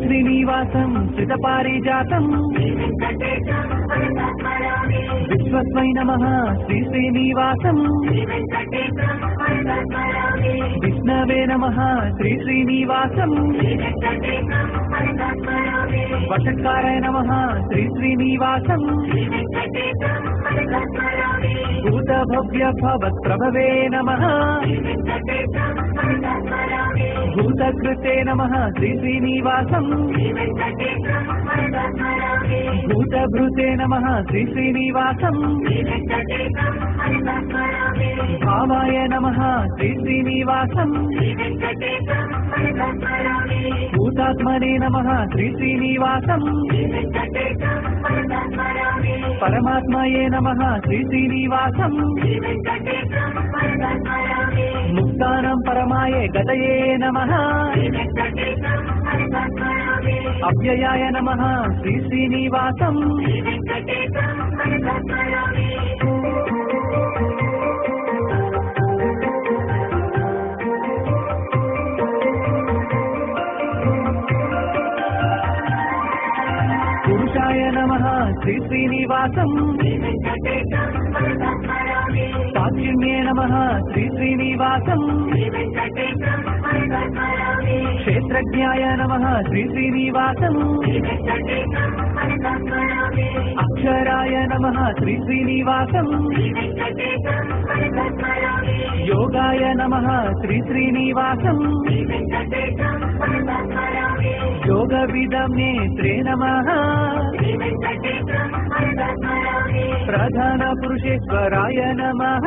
श्रीनिवासं श्रितपारिजातं विश्वस्मै नमः श्रीनिवासं विष्णवे नमः श्रीनिवासं वषट्काराय नमः श्रीनिवासं भूतभव्य भवत्प्रभवे नमः भूतकृते नमः श्रीनिवासं भूतभृते नमः श्रीनिवासं भावाय नमः श्रीनिवासं भूतात्मने नमः श्रीनिवासं परमात्मये नमः श्रीनिवासं मुक्तानां परमाये गतये नमः अव्ययाय नमः श्रीनिवासं पुरुषाय नमः श्रीनिवासं साक्षिण्ये नमः श्रीनिवासं क्षेत्रज्ञाय नमः श्रीनिवासं अक्षराय नमः श्रीनिवासं योगाय नमः श्रीनिवासं योगविदं नेत्रे नमः प्रधान पुरुषेश्वराय नमः।